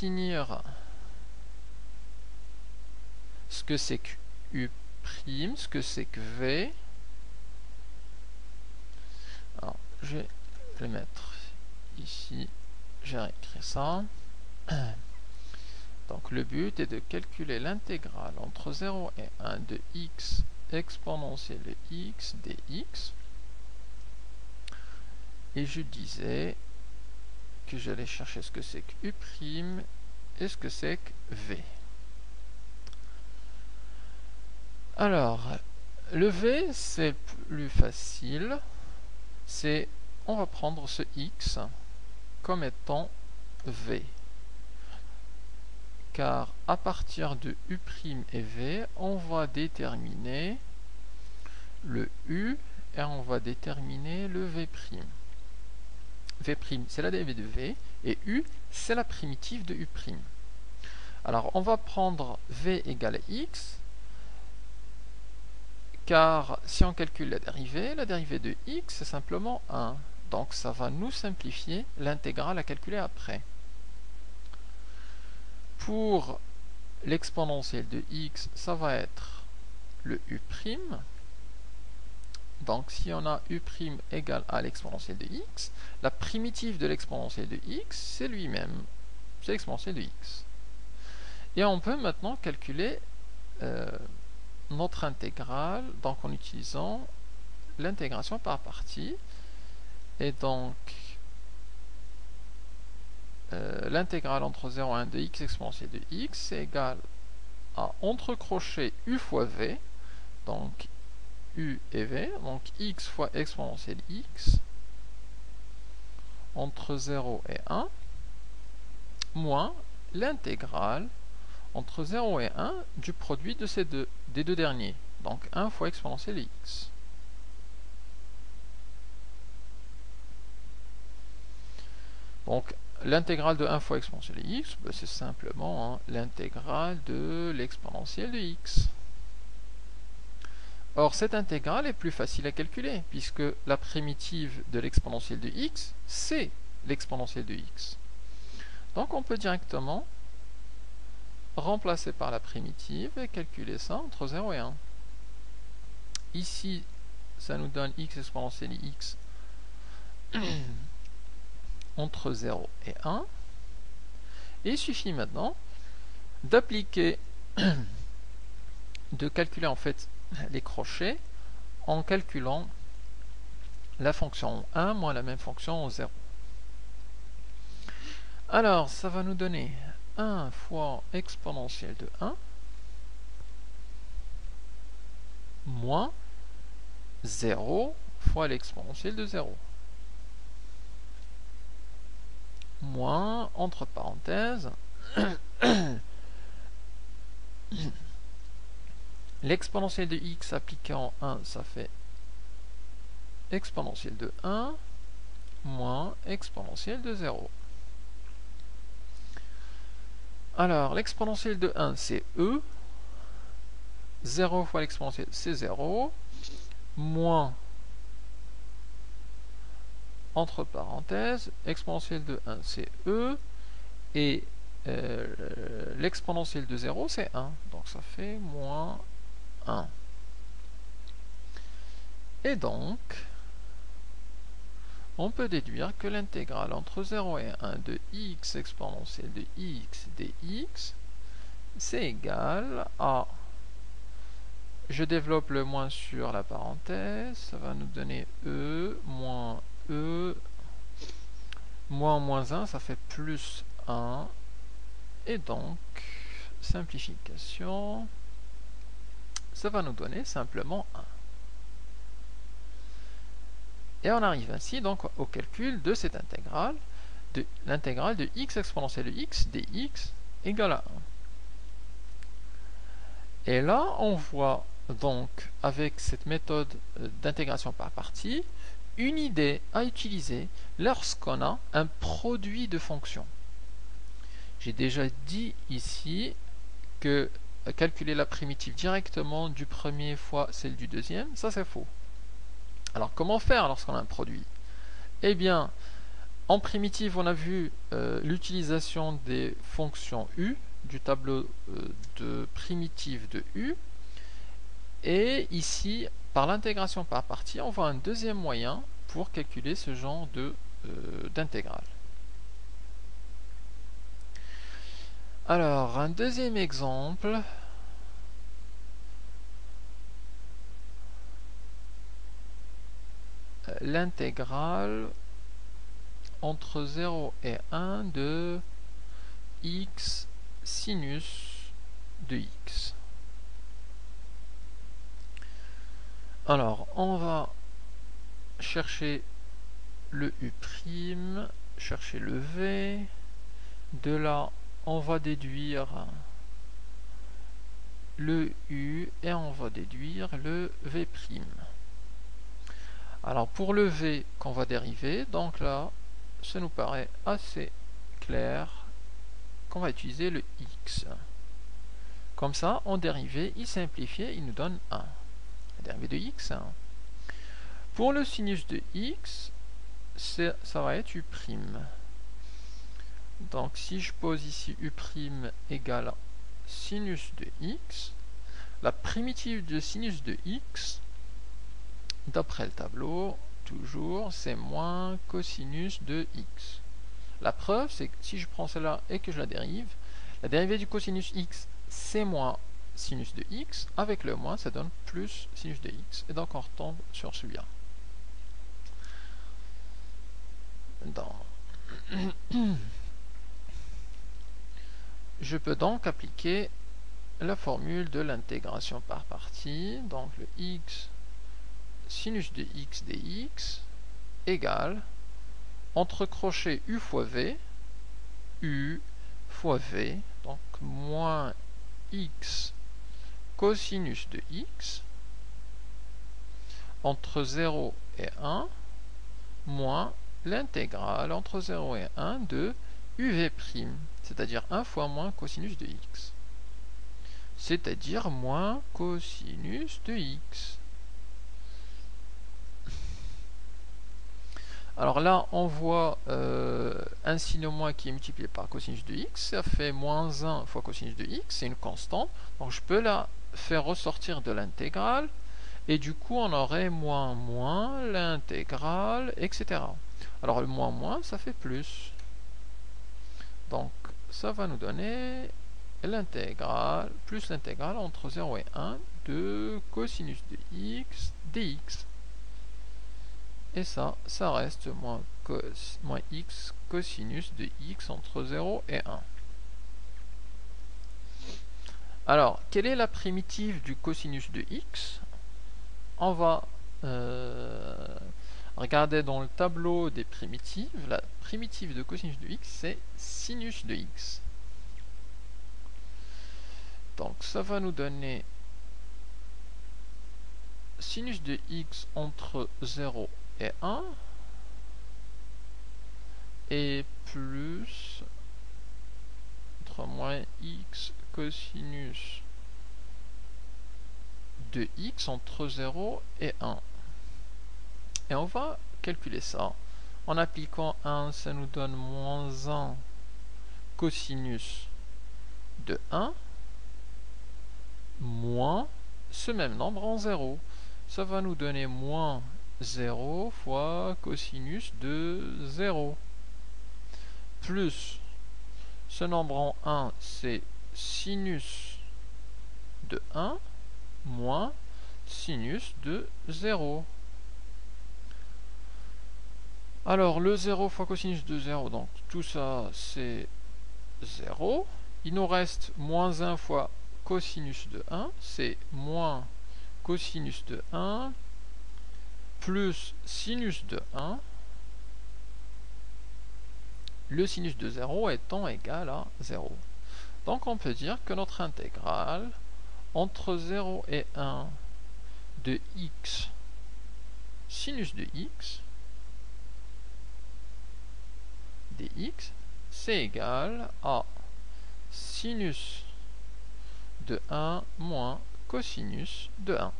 définir ce que c'est que U', ce que c'est que V. Alors, je vais le mettre ici. Je vais écrire ça. Donc le but est de calculer l'intégrale entre 0 et 1 de x exponentielle de x dx. Et je disais que j'allais chercher ce que c'est que U' et ce que c'est que V. Alors, le V, c'est plus facile. On va prendre ce x comme étant V. Car à partir de U' et V, on va déterminer le U et on va déterminer le V'. V', c'est la dérivée de V, et U, c'est la primitive de U'. Alors, on va prendre V égale x, car si on calcule la dérivée de x, c'est simplement 1. Donc, ça va nous simplifier l'intégrale à calculer après. Pour l'exponentielle de x, ça va être le U'. Donc, si on a U' égale à l'exponentielle de x, la primitive de l'exponentielle de x, c'est lui-même. C'est l'exponentielle de x. Et on peut maintenant calculer notre intégrale, donc en utilisant l'intégration par partie. Et donc, l'intégrale entre 0 et 1 de x exponentielle de x, c'est égal à, entre crochets, u fois v, donc u et v, donc x fois exponentielle x, entre 0 et 1, moins l'intégrale entre 0 et 1 du produit de des deux derniers, donc 1 fois exponentielle x. Donc, l'intégrale de 1 fois exponentielle de x, ben, c'est simplement l'intégrale de l'exponentielle de x. Or, cette intégrale est plus facile à calculer, puisque la primitive de l'exponentielle de x, c'est l'exponentielle de x. Donc, on peut directement remplacer par la primitive et calculer ça entre 0 et 1. Ici, ça nous donne x exponentielle de x entre 0 et 1. Et il suffit maintenant d'appliquer, de calculer en fait les crochets en calculant la fonction 1 moins la même fonction 0. Alors, ça va nous donner 1 fois exponentielle de 1 moins 0 fois l'exponentielle de 0. Moins, entre parenthèses, l'exponentielle de x appliquée en 1, ça fait exponentielle de 1 moins exponentielle de 0. Alors, l'exponentielle de 1, c'est e. 0 fois l'exponentielle, c'est 0. Moins, entre parenthèses, exponentielle de 1, c'est e. Et l'exponentielle de 0, c'est 1. Donc, ça fait moins 1. Et donc, on peut déduire que l'intégrale entre 0 et 1 de x exponentielle de x dx, c'est égal à, je développe le moins sur la parenthèse, ça va nous donner e, moins moins 1, ça fait plus 1, et donc, simplification, ça va nous donner simplement 1. Et on arrive ainsi donc au calcul de cette intégrale, de l'intégrale de x exponentielle de x dx égale à 1. Et là, on voit donc, avec cette méthode d'intégration par partie, une idée à utiliser lorsqu'on a un produit de fonctions. J'ai déjà dit ici que calculer la primitive directement du premier fois celle du deuxième, ça c'est faux. Alors comment faire lorsqu'on a un produit? Eh bien, En primitive, on a vu l'utilisation des fonctions U, du tableau de primitive de U. Et ici, par l'intégration par partie, on voit un deuxième moyen pour calculer ce genre d'intégrale. Alors, un deuxième exemple. L'intégrale entre 0 et 1 de x sinus de x. Alors, on va chercher le u', chercher le v. De là, on va déduire le u et on va déduire le v'. Alors, pour le v qu'on va dériver, donc là, ça nous paraît assez clair qu'on va utiliser le x. Comme ça, en dérivé, il simplifié, il nous donne 1. La dérivée de x. 1. Pour le sinus de x, ça va être u'. Donc, si je pose ici u' égale sinus de x, la primitive de sinus de x, d'après le tableau, toujours, c'est moins cosinus de x. La preuve, c'est que si je prends cela et que je la dérivée du cosinus x, c'est moins sinus de x. Avec le moins, ça donne plus sinus de x. Et donc, on retombe sur celui-là. Je peux donc appliquer la formule de l'intégration par partie. Donc, le x sinus de x dx égale, entre crochets u fois v, u fois v, donc moins x cosinus de x, entre 0 et 1, moins l'intégrale entre 0 et 1 de uv', c'est-à-dire 1 fois moins cosinus de x, c'est-à-dire moins cosinus de x. Alors là, on voit un signe moins qui est multiplié par cosinus de x, ça fait moins 1 fois cosinus de x, c'est une constante, donc je peux la faire ressortir de l'intégrale, et du coup on aurait moins l'intégrale, etc. Alors le moins, ça fait plus. Donc ça va nous donner l'intégrale, plus l'intégrale entre 0 et 1 de cosinus de x dx. Et ça reste moins x cosinus de x entre 0 et 1. Alors, quelle est la primitive du cosinus de x? On va regarder dans le tableau des primitives. La primitive de cosinus de x, c'est sinus de x. Donc, ça va nous donner sinus de x entre 0 et 1 et plus entre moins x cosinus de x entre 0 et 1. Et on va calculer ça. En appliquant 1, ça nous donne moins 1 cosinus de 1 moins ce même nombre en 0. Ça va nous donner moins 0 fois cosinus de 0 plus ce nombre en 1, c'est sinus de 1 moins sinus de 0. Alors le 0 fois cosinus de 0, donc tout ça c'est 0. Il nous reste moins 1 fois cosinus de 1, c'est moins cosinus de 1 plus sinus de 1, le sinus de 0 étant égal à 0. Donc on peut dire que notre intégrale entre 0 et 1 de x sinus de x dx, c'est égal à sinus de 1 moins cosinus de 1.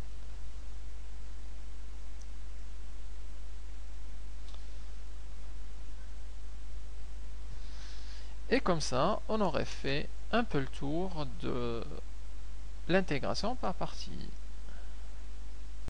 Et comme ça, on aurait fait un peu le tour de l'intégration par partie.